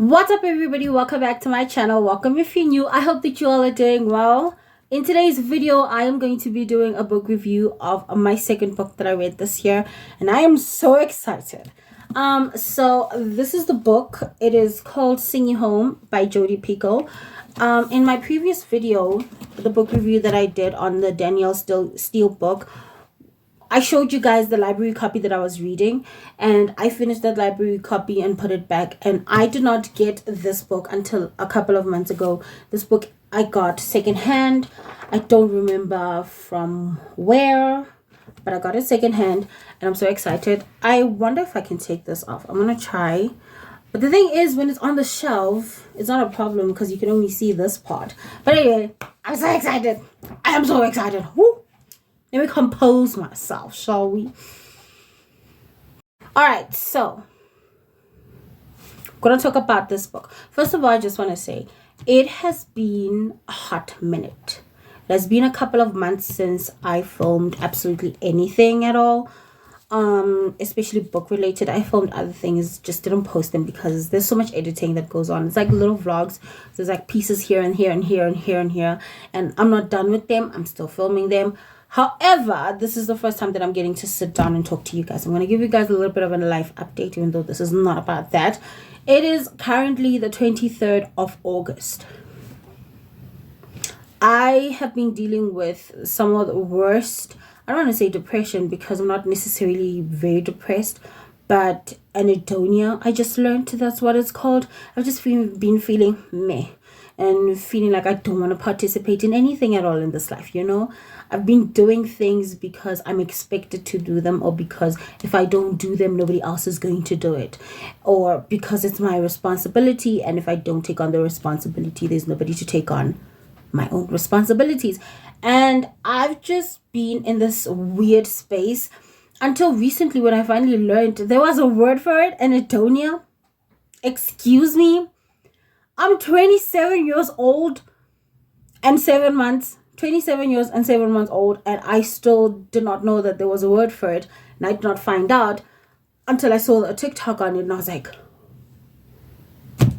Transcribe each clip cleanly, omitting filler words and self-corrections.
What's up, everybody? Welcome back to my channel. Welcome if you're new. I hope that you all are doing well. In today's video, I am going to be doing a book review of my second book that I read this year, and I am so excited. So this is the book. It is called Sing You Home by Jodi Picoult. In my previous video, the book review that I did on the Danielle Steele book, I showed you guys the library copy that I was reading, and I finished that library copy and put it back, and I did not get this book until a couple of months ago. This book I got secondhand. I don't remember from where, but I got it secondhand, and I'm so excited. I wonder if I can take this off. I'm gonna try. But the thing is, when it's on the shelf, it's not a problem because you can only see this part. But anyway, I'm so excited. I am so excited. Woo! Let me compose myself, shall we? Alright, so I'm going to talk about this book. First of all, I just want to say it has been a hot minute. It has been a couple of months since I filmed absolutely anything at all. Especially book related. I filmed other things, just didn't post them because there's so much editing that goes on. It's like little vlogs. There's like pieces here and here and here and here and here, and I'm not done with them. I'm still filming them. However, this is the first time that I'm getting to sit down and talk to you guys. I'm going to give you guys a little bit of a life update, even though this is not about that. It is currently the 23rd of August. I have been dealing with some of the worst, I don't want to say depression because I'm not necessarily very depressed, but anhedonia. I just learned that's what it's called. I've just been feeling meh and feeling like I don't want to participate in anything at all in this life, you know. I've been doing things because I'm expected to do them, or because if I don't do them, nobody else is going to do it, or because it's my responsibility, and if I don't take on the responsibility, there's nobody to take on my own responsibilities. And I've just been in this weird space until recently when I finally learned there was a word for it, anhedonia. Excuse me. I'm 27 years old and 7 months. 27 years and 7 months old, and I still did not know that there was a word for it, and I did not find out until I saw a TikTok on it, and I was like,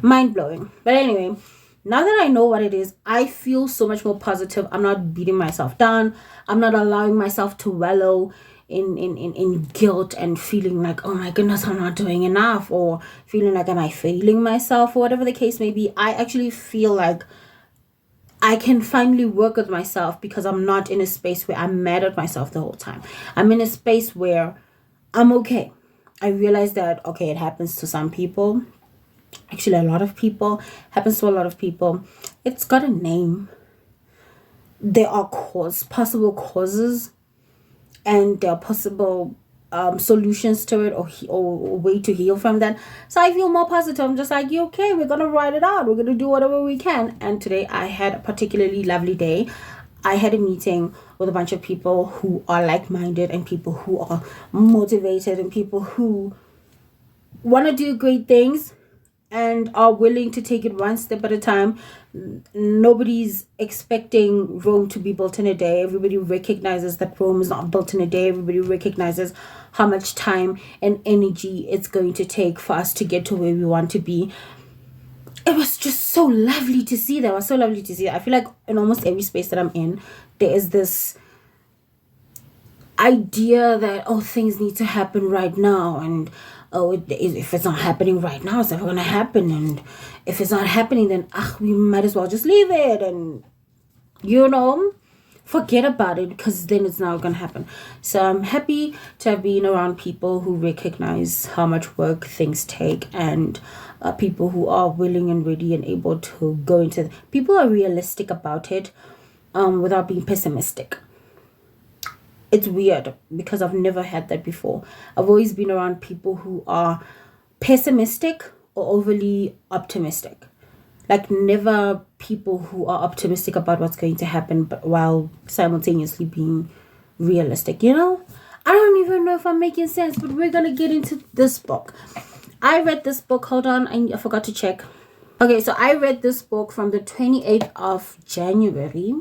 mind-blowing. But anyway, now that I know what it is, I feel so much more positive. I'm not beating myself down. I'm not allowing myself to wallow in guilt and feeling like, oh my goodness, I'm not doing enough, or feeling like, am I failing myself, or whatever the case may be. I actually feel like I can finally work with myself because I'm not in a space where I'm mad at myself the whole time. I'm in a space where I'm okay. I realize that, okay, it happens to some people. Actually, a lot of people. Happens to a lot of people. It's got a name. There are possible causes, and there are possible solutions to it, or way to heal from that. So I feel more positive. I'm just like, you okay, we're gonna ride it out, we're gonna do whatever we can. And today I had a particularly lovely day. I had a meeting with a bunch of people who are like-minded, and people who are motivated, and people who want to do great things and are willing to take it one step at a time. Nobody's expecting Rome to be built in a day. Everybody recognizes that Rome is not built in a day. Everybody recognizes how much time and energy it's going to take for us to get to where we want to be. It was just so lovely to see that. It was so lovely to see that. I feel like in almost every space that I'm in, there is this idea that, oh, things need to happen right now, and oh, if it's not happening right now, it's never gonna happen, and if it's not happening, then we might as well just leave it, and you know, forget about it, because then it's not gonna happen. So I'm happy to have been around people who recognize how much work things take, and people who are willing and ready and able to go into people are realistic about it, without being pessimistic. It's weird because I've never had that before. I've always been around people who are pessimistic or overly optimistic. Like, never people who are optimistic about what's going to happen, but while simultaneously being realistic, you know? I don't even know if I'm making sense, but we're going to get into this book. I read this book, hold on, I forgot to check. Okay, so I read this book from the 28th of January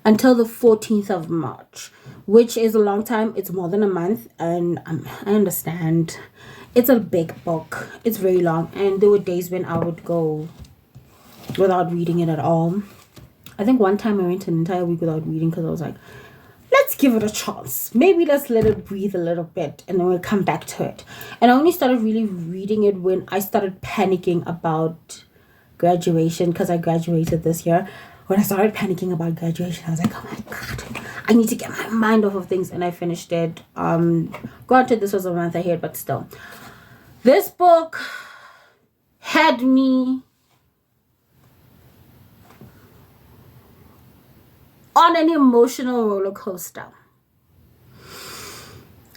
until the 14th of March, which is a long time. It's more than a month, and I understand It's a big book. It's very long, and there were days when I would go without reading it at all. I think one time I went an entire week without reading because I was like, let's give it a chance. Maybe let's let it breathe a little bit and then we'll come back to it. And I only started really reading it when I started panicking about graduation, because I graduated this year. When I started panicking about graduation, I was like, oh my God, I need to get my mind off of things. And I finished it. Granted, this was a month ahead, but still. This book had me on an emotional roller coaster.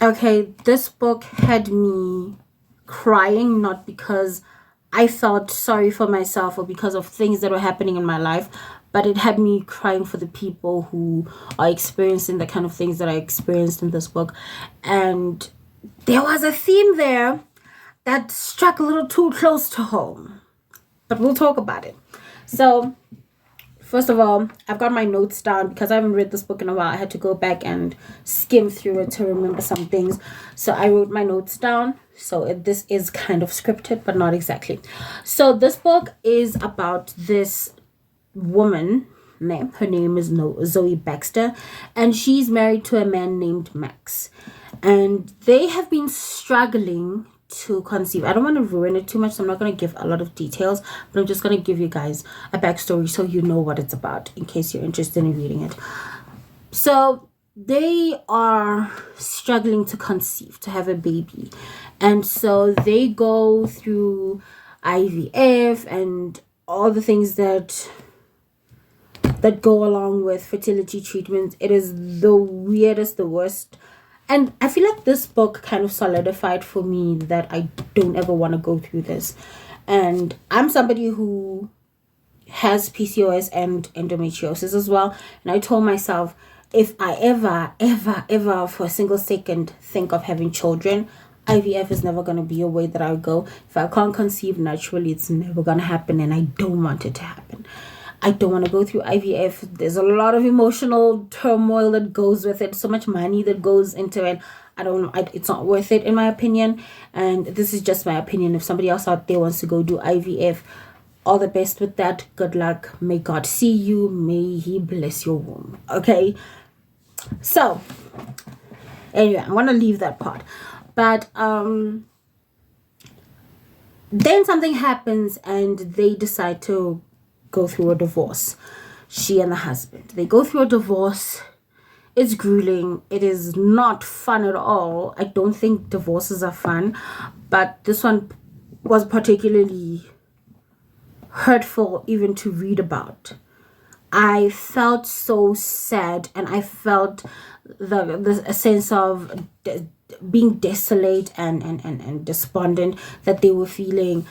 Okay, this book had me crying, not because I felt sorry for myself or because of things that were happening in my life, but it had me crying for the people who are experiencing the kind of things that I experienced in this book. And there was a theme there that struck a little too close to home, but we'll talk about it. So first of all, I've got my notes down because I haven't read this book in a while. I had to go back and skim through it to remember some things. So I wrote my notes down. So this is kind of scripted, but not exactly. So this book is about this woman. Her name is Zoe Baxter, and she's married to a man named Max. And they have been struggling to conceive. I don't want to ruin it too much, so I'm not going to give a lot of details, but I'm just going to give you guys a backstory so you know what it's about in case you're interested in reading it. So they are struggling to conceive, to have a baby, and so they go through IVF and all the things that go along with fertility treatments. It is the weirdest, the worst. And I feel like this book kind of solidified for me that I don't ever want to go through this. And I'm somebody who has PCOS and endometriosis as well. And I told myself, if I ever for a single second think of having children, IVF is never going to be a way that I'll go. If I can't conceive naturally, it's never going to happen. And I don't want it to happen. I don't want to go through IVF. There's a lot of emotional turmoil that goes with it. So much money that goes into it. It's not worth it in my opinion. And this is just my opinion. If somebody else out there wants to go do IVF, all the best with that. Good luck. May God see you. May He bless your womb. Okay. So, anyway, I want to leave that part. But, then something happens and they decide to go through a divorce. She and the husband. They go through a divorce. It's grueling. It is not fun at all. I don't think divorces are fun, but this one was particularly hurtful even to read about. I felt so sad, and I felt a sense of being desolate and despondent that they were feeling.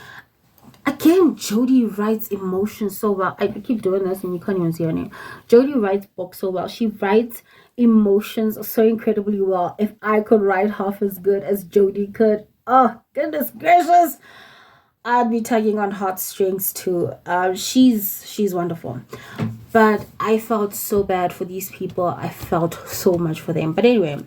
Again, Jodi writes emotions so well. I keep doing this and you can't even see her name. Jodi writes books so well. She writes emotions so incredibly well. If I could write half as good as Jodi could, oh, goodness gracious, I'd be tugging on heartstrings too. She's wonderful. But I felt so bad for these people. I felt so much for them. But anyway,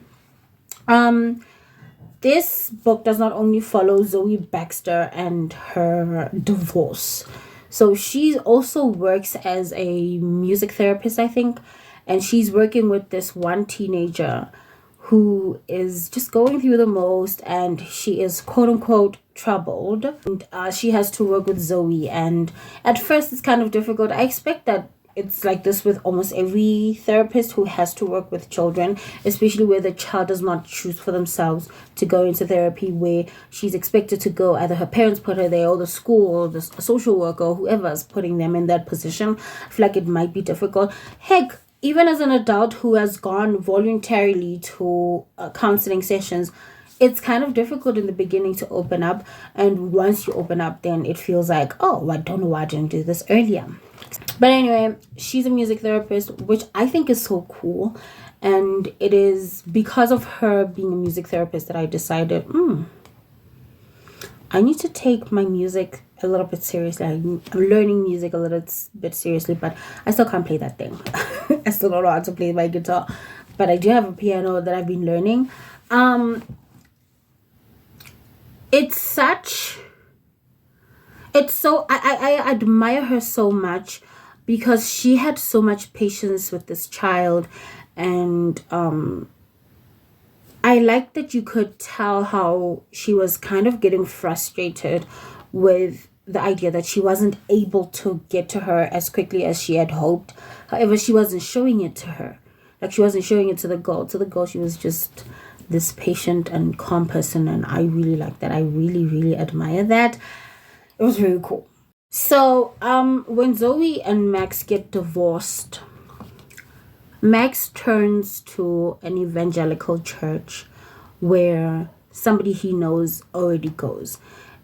this book does not only follow Zoe Baxter and her divorce. So she also works as a music therapist, I think. And she's working with this one teenager who is just going through the most, and she is quote unquote troubled. And she has to work with Zoe. And at first it's kind of difficult. I expect that it's like this with almost every therapist who has to work with children, especially where the child does not choose for themselves to go into therapy, where she's expected to go. Either her parents put her there, or the school, or the social worker, or whoever is putting them in that position. I feel like it might be difficult. Heck, even as an adult who has gone voluntarily to counseling sessions, it's kind of difficult in the beginning to open up. And once you open up, then it feels like, oh, I don't know why I didn't do this earlier. But anyway, she's a music therapist, which I think is so cool. And it is because of her being a music therapist that I decided, I need to take my music a little bit seriously. I'm learning music a little bit seriously, but I still can't play that thing. I still don't know how to play my guitar, but I do have a piano that I've been learning. it's such it's so I admire her so much because she had so much patience with this child. And I like that you could tell how she was kind of getting frustrated with the idea that she wasn't able to get to her as quickly as she had hoped. However, she wasn't showing it to her. Like, she wasn't showing it to the girl. To the girl, she was just this patient and calm person. And I really like that. I really, really admire that. It was very cool. So, when Zoe and Max get divorced, Max turns to an evangelical church where somebody he knows already goes.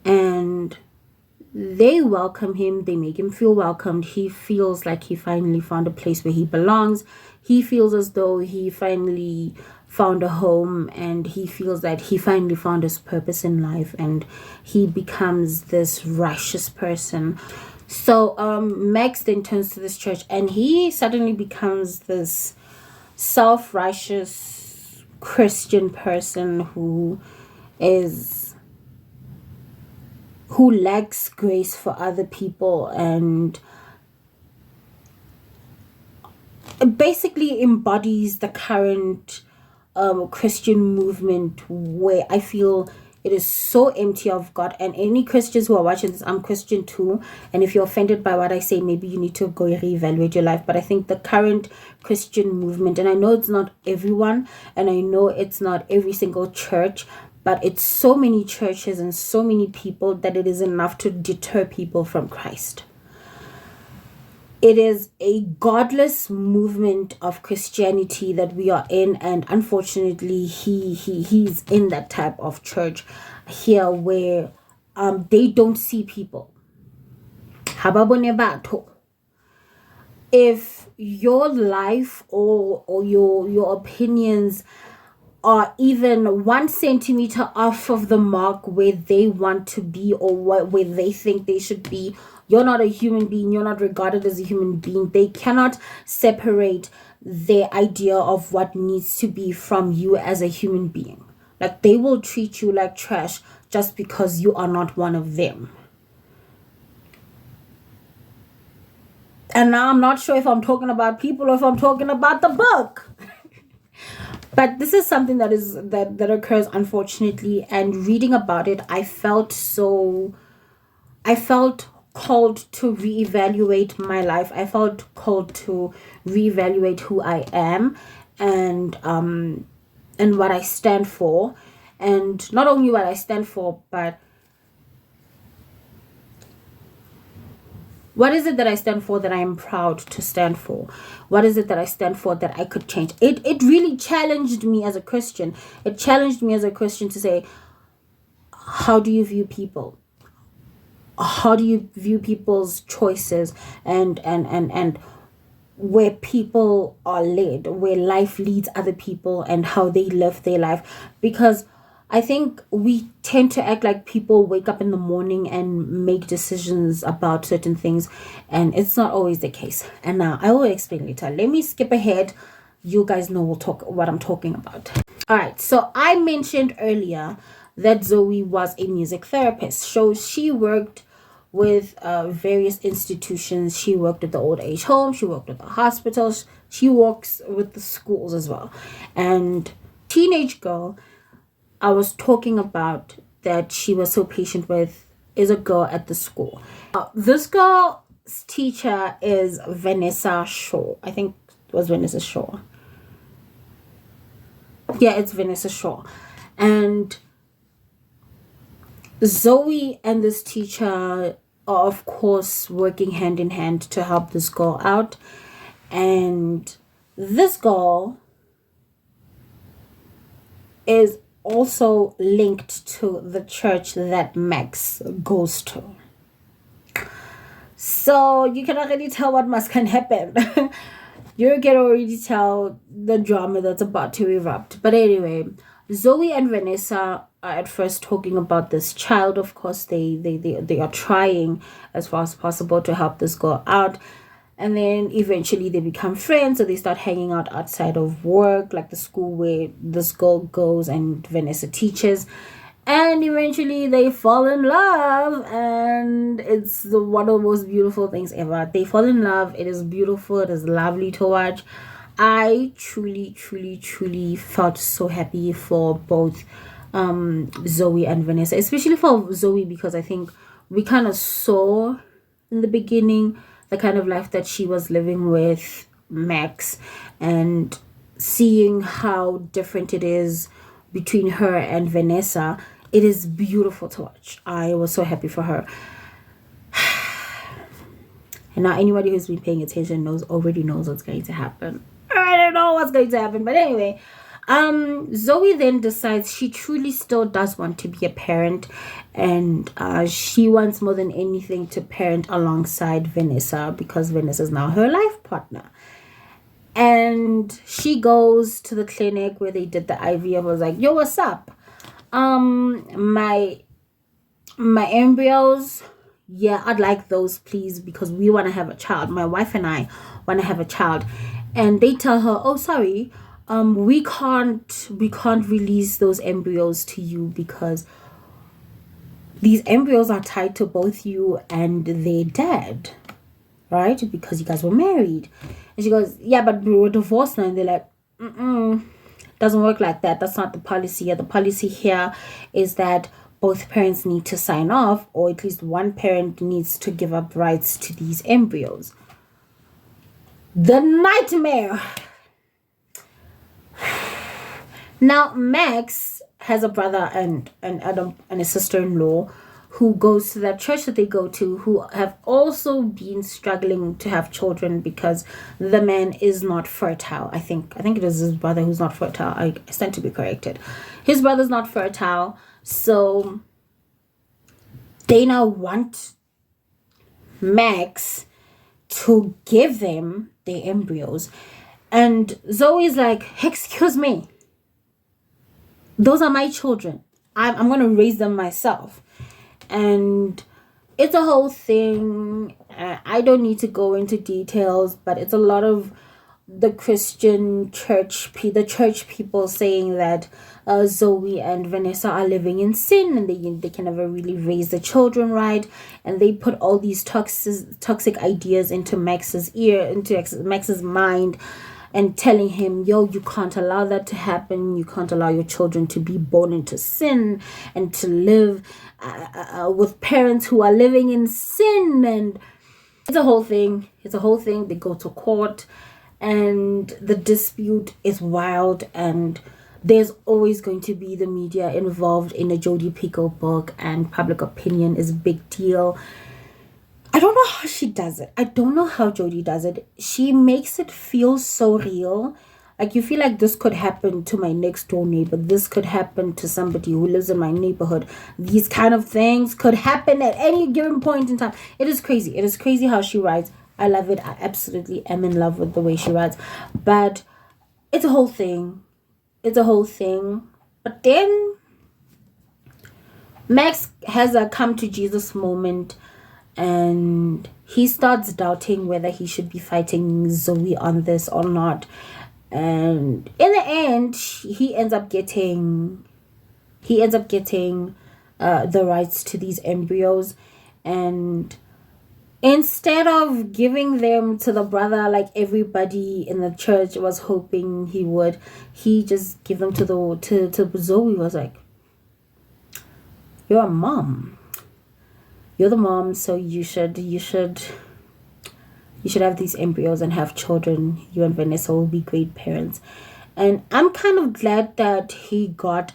And they welcome him. They make him feel welcomed. He feels like he finally found a place where he belongs. He feels as though he finally found a home, and he feels that he finally found his purpose in life, and he becomes this righteous person. So Max then turns to this church, and he suddenly becomes this self-righteous Christian person who lacks grace for other people, and basically embodies the current Christian movement, where I feel it is so empty of God. And any Christians who are watching this, I'm Christian too, and if you're offended by what I say, maybe you need to go reevaluate your life. But I think the current Christian movement, and I know it's not everyone, and I know it's not every single church, but it's so many churches and so many people that it is enough to deter people from Christ. It is a godless movement of Christianity that we are in, and unfortunately he's in that type of church here where they don't see people. If your life or your opinions are even 1 centimeter off of the mark where they want to be, or where they think they should be, you're not a human being. You're not regarded as a human being. They cannot separate their idea of what needs to be from you as a human being. Like, they will treat you like trash just because you are not one of them. And now I'm not sure if I'm talking about people or if I'm talking about the book. But this is something that occurs, unfortunately. And reading about it, I felt called to reevaluate my life. I felt called to reevaluate who I am, and what I stand for. And not only what I stand for, but what is it that I stand for that I am proud to stand for? What is it that I stand for that I could change? It really challenged me as a Christian. It challenged me as a Christian to say, how do you view people? How do you view people's choices, and where people are led, where life leads other people, and how they live their life? Because I think we tend to act like people wake up in the morning and make decisions about certain things, and it's not always the case. And now I will explain later. Let me skip ahead. You guys know what I'm talking about. All right, so I mentioned earlier that Zoe was a music therapist. So she worked with various institutions. She worked at the old age home. She worked at the hospitals. She works with the schools as well. And teenage girl I was talking about that she was so patient with is a girl at the school. This girl's teacher is Vanessa Shaw. I think it was Vanessa Shaw. Yeah, it's Vanessa Shaw. And Zoe and this teacher are, of course, working hand in hand to help this girl out. And this girl is also linked to the church that Max goes to. So you can already tell what must can happen. You can already tell the drama that's about to erupt. But anyway, Zoe and Vanessa are at first talking about this child. Of course, they are trying as far as possible to help this girl out. And then eventually they become friends, so they start hanging out outside of work, like the school where this girl goes and Vanessa teaches. And eventually they fall in love, and it's one of the most beautiful things ever. They fall in love. It is beautiful. It is lovely to watch. I truly, truly, truly felt so happy for both Zoe and Vanessa, especially for Zoe, because I think we kind of saw in the beginning the kind of life that she was living with Max, and seeing how different it is between her and Vanessa. It is beautiful to watch. I was so happy for her. And now anybody who's been paying attention already knows what's going to happen. I don't know what's going to happen, but anyway, Zoe then decides she truly still does want to be a parent, and she wants more than anything to parent alongside Vanessa, because Vanessa is now her life partner. And she goes to the clinic where they did the IVF and was like, yo, what's up? My embryos, yeah, I'd like those, please, because we want to have a child. My wife and I want to have a child. And they tell her, oh, sorry, we can't release those embryos to you, because these embryos are tied to both you and their dad, right? Because you guys were married. And she goes, yeah, but we were divorced now. And they're like, doesn't work like that. That's not the policy here. The policy here is that both parents need to sign off, or at least one parent needs to give up rights to these embryos. The nightmare. Now, Max has a brother and Adam and a sister-in-law who goes to that church that they go to, who have also been struggling to have children because the man is not fertile. I think it is his brother who's not fertile. I stand to be corrected. His brother's not fertile, so they now want Max to give them their embryos. And Zoe's like, excuse me, those are my children. I'm going to raise them myself. And it's a whole thing. I don't need to go into details, but it's a lot of the Christian church, the church people saying that Zoe and Vanessa are living in sin, and they can never really raise the children right, and they put all these toxic ideas into Max's mind, and telling him, yo, you can't allow that to happen. You can't allow your children to be born into sin and to live with parents who are living in sin. And it's a whole thing. They go to court, and the dispute is wild, and there's always going to be the media involved in a Jodi Picoult book, and public opinion is a big deal. I don't know how she does it. I don't know how Jodi does it. She makes it feel so real. Like, you feel like this could happen to my next door neighbor. This could happen to somebody who lives in my neighborhood. These kind of things could happen at any given point in time. It is crazy. It is crazy how she writes. I love it. I absolutely am in love with the way she writes. But it's a whole thing. But then Max has a come to Jesus moment, and he starts doubting whether he should be fighting Zoe on this or not. And in the end, he ends up getting the rights to these embryos, and instead of giving them to the brother like everybody in the church was hoping he would, he just give them to Zoe. Was like, you're a mom. You're the mom, so you should have these embryos and have children. You and Vanessa will be great parents. And I'm kind of glad that he had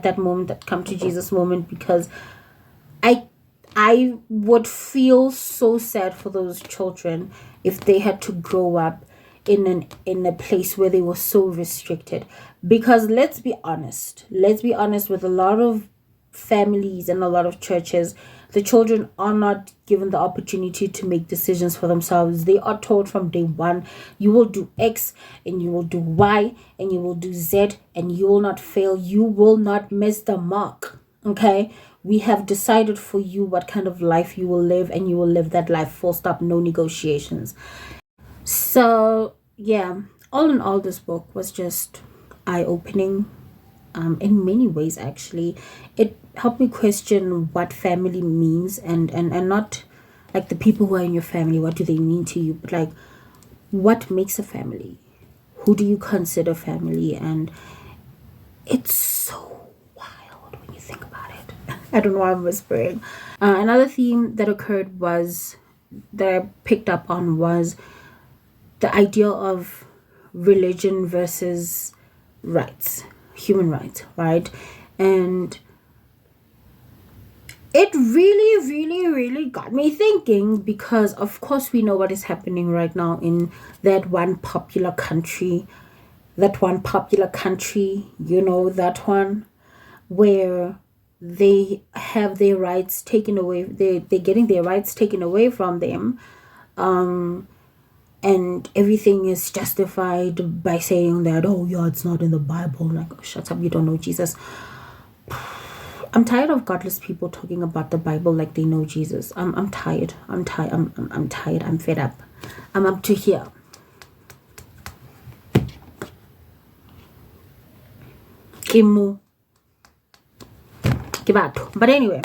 that moment, that come to Jesus moment, because I would feel so sad for those children if they had to grow up in a place where they were so restricted. Because let's be honest, with a lot of families and a lot of churches, the children are not given the opportunity to make decisions for themselves. They are told from day one, you will do X and you will do Y and you will do Z, and you will not fail. You will not miss the mark. Okay? We have decided for you what kind of life you will live, and you will live that life, full stop, no negotiations. So yeah, all in all, this book was just eye-opening. in many ways. Actually, it helped me question what family means, and not like the people who are in your family, what do they mean to you, but like what makes a family, who do you consider family. And it's so wild when you think about it. I don't know why I'm whispering. Another theme that occurred was that I picked up on was the idea of religion versus rights, human rights, right? And it really, really, really got me thinking, because of course we know what is happening right now in that one popular country, that one where they have their rights taken away, they're getting their rights taken away from them, and everything is justified by saying that, oh yeah, it's not in the Bible. Like, oh, shut up, you don't know Jesus. I'm tired of godless people talking about the Bible like they know Jesus. I'm tired. I'm tired. I'm tired. I'm fed up. I'm up to here. Kimu. Kibato. But anyway,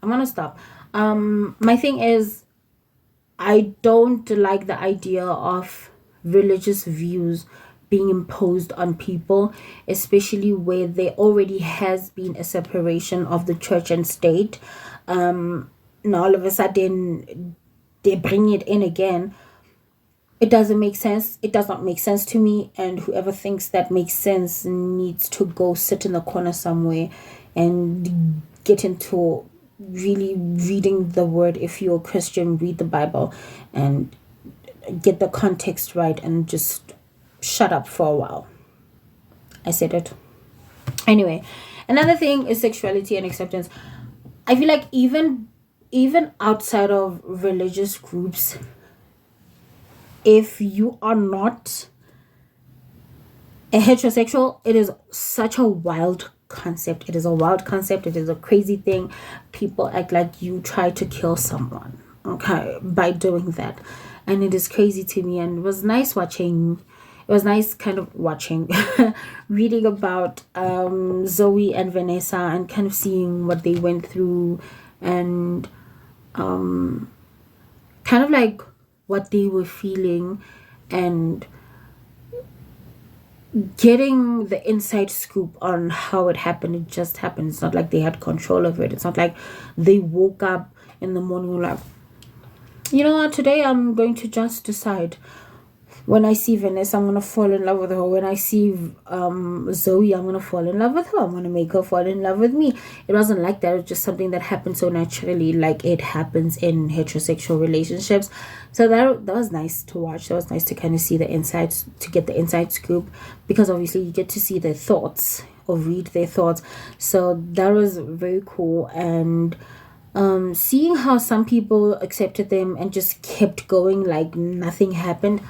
I'm gonna stop. My thing is, I don't like the idea of religious views being imposed on people, especially where there already has been a separation of the church and state. Now all of a sudden they bring it in again. It doesn't make sense. It does not make sense to me. And whoever thinks that makes sense needs to go sit in the corner somewhere and get into really reading the word. If you're a Christian, read the Bible and get the context right, and just shut up for a while. I said it. Anyway, another thing is sexuality and acceptance. I feel like even outside of religious groups, if you are not a heterosexual, it is such a wild concept. It is a wild concept. It is a crazy thing. People act like you try to kill someone, okay, by doing that. And it is crazy to me. And it was nice kind of watching, reading about Zoe and Vanessa, and kind of seeing what they went through, and kind of like what they were feeling, and getting the inside scoop on how it happened. It just happened. It's not like they had control of it. It's not like they woke up in the morning like, you know what, today I'm going to just decide, when I see Vanessa, I'm gonna fall in love with her. When I see Zoe, I'm gonna fall in love with her. I'm gonna make her fall in love with me. It wasn't like that. It was just something that happened so naturally, like it happens in heterosexual relationships. So that was nice to watch. That was nice to kind of see the insights, to get the inside scoop, because obviously you get to see their thoughts or read their thoughts. So that was very cool. And seeing how some people accepted them and just kept going like nothing happened,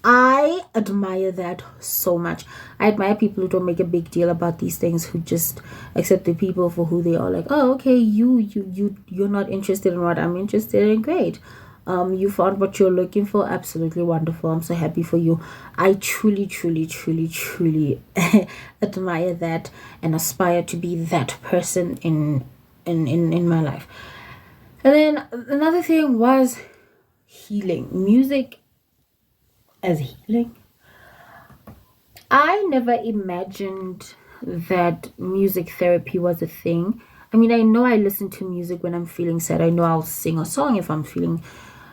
I admire that so much. I admire people who don't make a big deal about these things, who just accept the people for who they are. Like, oh, okay, you're not interested in what I'm interested in. Great. You found what you're looking for. Absolutely wonderful. I'm so happy for you. I truly, truly, truly, truly admire that and aspire to be that person in my life. And then another thing was healing. Music as healing. I never imagined that music therapy was a thing. I mean, I know I listen to music when I'm feeling sad. I know I'll sing a song if I'm feeling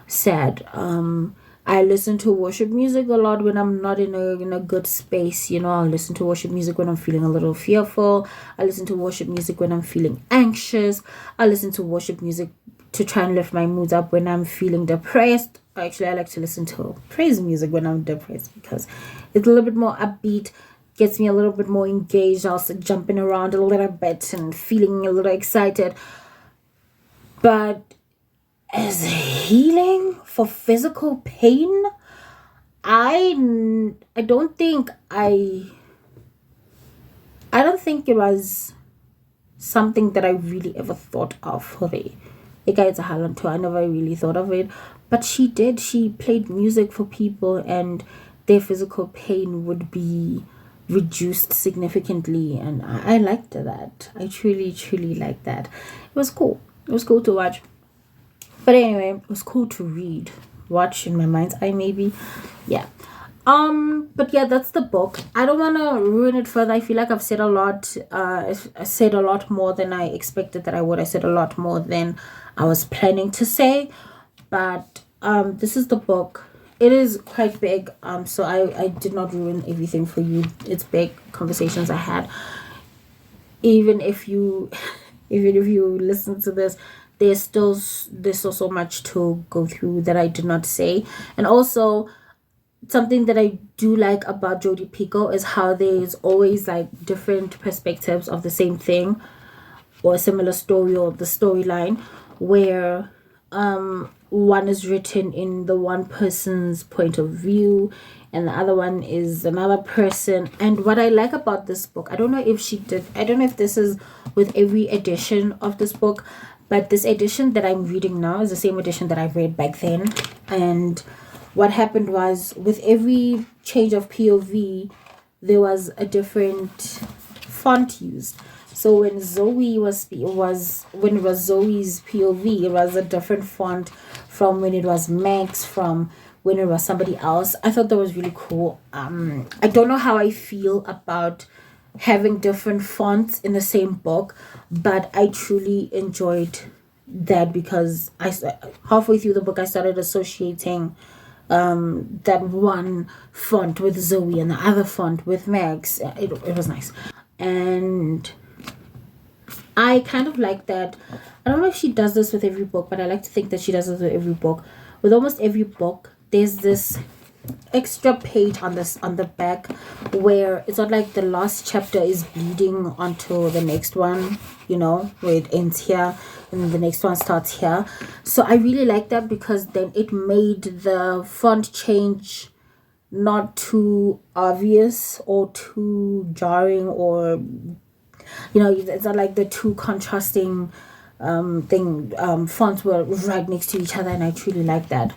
sad. I listen to worship music a lot when I'm not in a good space. You know, I'll listen to worship music when I'm feeling a little fearful. I listen to worship music when I'm feeling anxious. I listen to worship music to try and lift my moods up when I'm feeling depressed. Actually, I like to listen to praise music when I'm depressed, because it's a little bit more upbeat, gets me a little bit more engaged, also jumping around a little bit and feeling a little excited. But as healing for physical pain, I don't think it was something that I really ever thought of. It's a Highland tour. I never really thought of it, but she did. She played music for people, and their physical pain would be reduced significantly, and I liked that. I truly liked that. It was cool. It was cool to watch. But anyway, it was cool to read. Watch in my mind's eye, maybe. Yeah. But yeah, that's the book. I don't want to ruin it further. I feel like I've said a lot. I said a lot more than I expected that I would. I said a lot more than I was planning to say. But this is the book. It is quite big. So I did not ruin everything for you. It's big conversations I had. Even if you listen to this, there's still so much to go through that I did not say. And also, something that I do like about Jodi Picoult is how there's always like different perspectives of the same thing or a similar story or the storyline, where one is written in the one person's point of view and the other one is another person. And what I like about this book, I don't know if this is with every edition of this book, but this edition that I'm reading now is the same edition that I read back then. And what happened was, with every change of POV, there was a different font used. So when Zoe when it was Zoe's POV, it was a different font from when it was Max, from when it was somebody else. I thought that was really cool. I don't know how I feel about having different fonts in the same book, but I truly enjoyed that, because halfway through the book I started associating that one font with Zoe and the other font with Max. It was nice. And I kind of like that. I don't know if she does this with every book, but I like to think that she does this with every book. With almost every book, there's this extra page on the back where it's not like the last chapter is bleeding onto the next one, where it ends here and the next one starts here. So I really like that, because then it made the font change not too obvious or too jarring, or it's not like the two contrasting fonts were right next to each other, and I truly like that.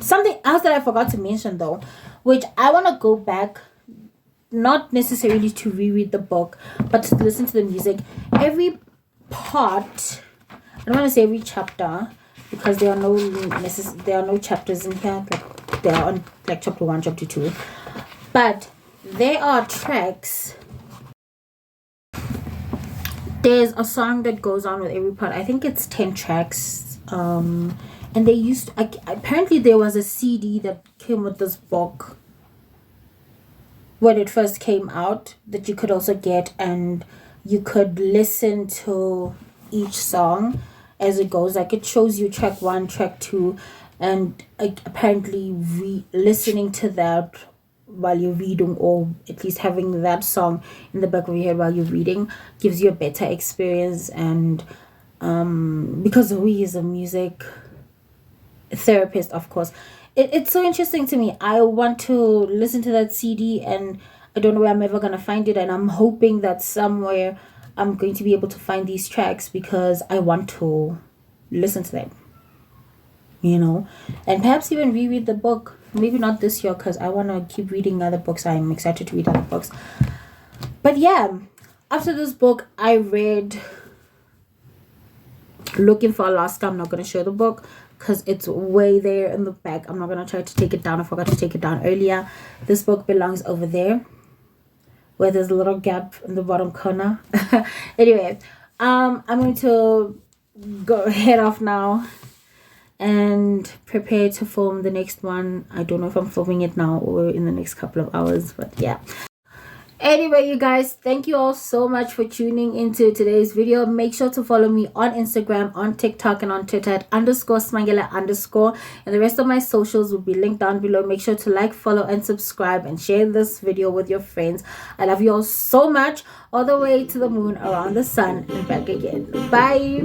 Something else that I forgot to mention though, which I want to go back, not necessarily to reread the book, but to listen to the music. Every part, I don't want to say every chapter, because there are no chapters in here. Like, they are on like chapter 1, chapter 2, but there are tracks. There's a song that goes on with every part. I think it's 10 tracks. And they used apparently there was a CD that came with this book when it first came out that you could also get, and you could listen to each song as it goes. Like, it shows you track 1, track 2, and apparently listening to that while you're reading, or at least having that song in the back of your head while you're reading, gives you a better experience. And because Zoe is a music therapist, of course, it's so interesting to me. I want to listen to that CD, and I don't know where I'm ever gonna find it, and I'm hoping that somewhere I'm going to be able to find these tracks, because I want to listen to them, and perhaps even reread the book. Maybe not this year, because I want to keep reading other books. I'm excited to read other books. But yeah, after this book I read Looking for Alaska. I'm not going to show the book because it's way there in the back. I'm not going to try to take it down. I forgot to take it down earlier. This book belongs over there, where there's a little gap in the bottom corner. Anyway, I'm going to go head off now and prepare to film the next one. I don't know if I'm filming it now or in the next couple of hours, but yeah. Anyway, you guys, thank you all so much for tuning into today's video. Make sure to follow me on Instagram, on TikTok, and on Twitter at _smangela_, and the rest of my socials will be linked down below. Make sure to like, follow, and subscribe, and share this video with your friends. I love you all so much, all the way to the moon, around the sun, and back again. Bye.